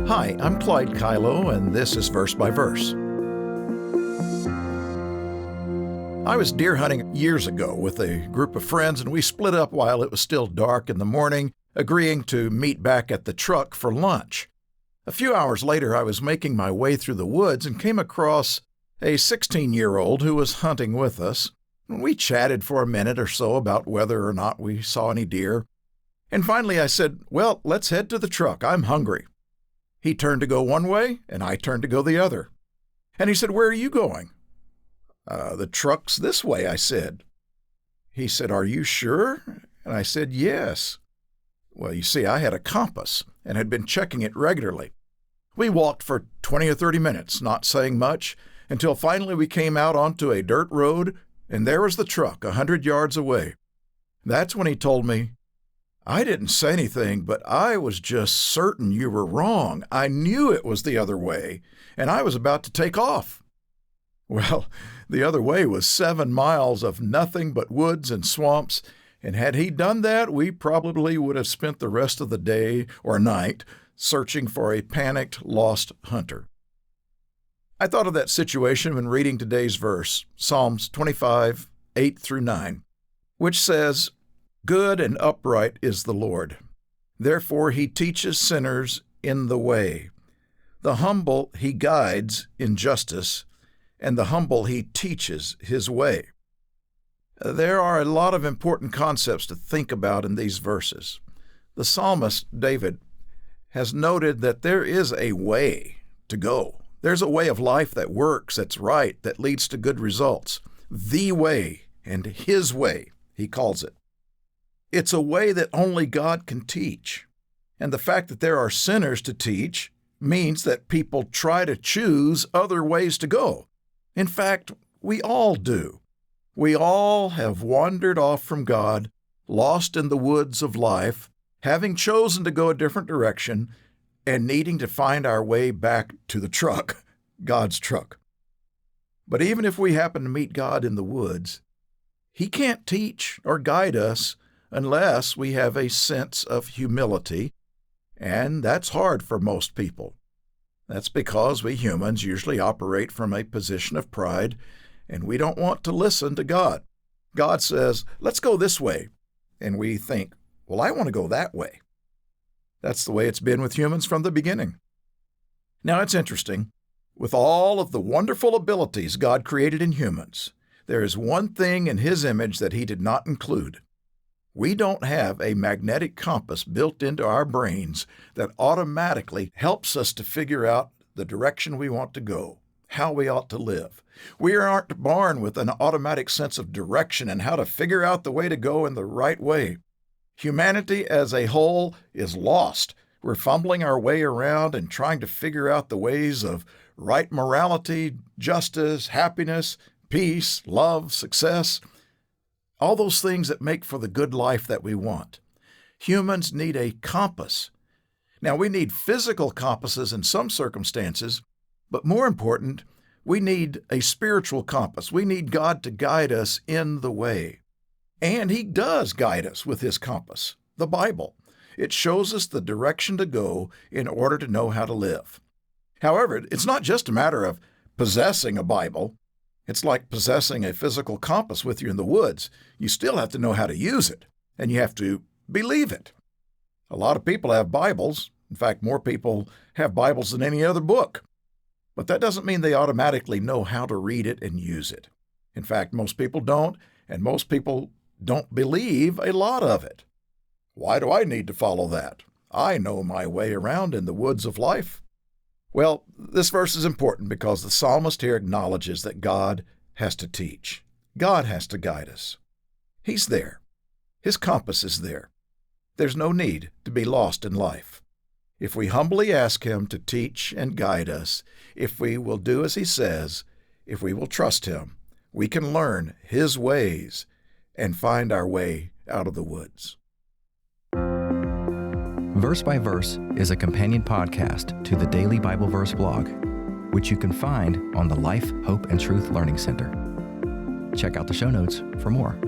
Hi, I'm Clyde Kilough, and this is Verse by Verse. I was deer hunting years ago with a group of friends, and we split up while it was still dark in the morning, agreeing to meet back at the truck for lunch. A few hours later, I was making my way through the woods and came across a 16-year-old who was hunting with us. We chatted for a minute or so about whether or not we saw any deer. And finally I said, "Well, let's head to the truck. I'm hungry." He turned to go one way, and I turned to go the other. And he said, "Where are you going?" The truck's this way," I said. He said, "Are you sure?" And I said, "Yes." Well, you see, I had a compass and had been checking it regularly. We walked for 20 or 30 minutes, not saying much, until finally we came out onto a dirt road, and there was the truck 100 yards away. That's when he told me, "I didn't say anything, but I was just certain you were wrong. I knew it was the other way, and I was about to take off." Well, the other way was 7 miles of nothing but woods and swamps, and had he done that, we probably would have spent the rest of the day or night searching for a panicked, lost hunter. I thought of that situation when reading today's verse, Psalms 25, 8 through 9, which says, "Good and upright is the Lord. Therefore he teaches sinners in the way. The humble he guides in justice, and the humble he teaches his way." There are a lot of important concepts to think about in these verses. The psalmist, David, has noted that there is a way to go. There's a way of life that works, that's right, that leads to good results. The way, and his way, he calls it. It's a way that only God can teach. And the fact that there are sinners to teach means that people try to choose other ways to go. In fact, we all do. We all have wandered off from God, lost in the woods of life, having chosen to go a different direction, and needing to find our way back to the truck, God's truck. But even if we happen to meet God in the woods, He can't teach or guide us unless we have a sense of humility, and that's hard for most people. That's because we humans usually operate from a position of pride, and we don't want to listen to God. God says, "Let's go this way," and we think, "Well, I want to go that way." That's the way it's been with humans from the beginning. Now, it's interesting. With all of the wonderful abilities God created in humans, there is one thing in His image that He did not include. We don't have a magnetic compass built into our brains that automatically helps us to figure out the direction we want to go, how we ought to live. We aren't born with an automatic sense of direction and how to figure out the way to go in the right way. Humanity as a whole is lost. We're fumbling our way around and trying to figure out the ways of right morality, justice, happiness, peace, love, success, all those things that make for the good life that we want. Humans need a compass. Now, we need physical compasses in some circumstances, but more important, we need a spiritual compass. We need God to guide us in the way. And He does guide us with His compass, the Bible. It shows us the direction to go in order to know how to live. However, it's not just a matter of possessing a Bible. It's like possessing a physical compass with you in the woods. You still have to know how to use it, and you have to believe it. A lot of people have Bibles. In fact, more people have Bibles than any other book. But that doesn't mean they automatically know how to read it and use it. In fact, most people don't, and most people don't believe a lot of it. Why do I need to follow that? I know my way around in the woods of life. Well, this verse is important because the psalmist here acknowledges that God has to teach. God has to guide us. He's there. His compass is there. There's no need to be lost in life. If we humbly ask Him to teach and guide us, if we will do as He says, if we will trust Him, we can learn His ways and find our way out of the woods. Verse by Verse is a companion podcast to the Daily Bible Verse blog, which you can find on the Life, Hope, and Truth Learning Center. Check out the show notes for more.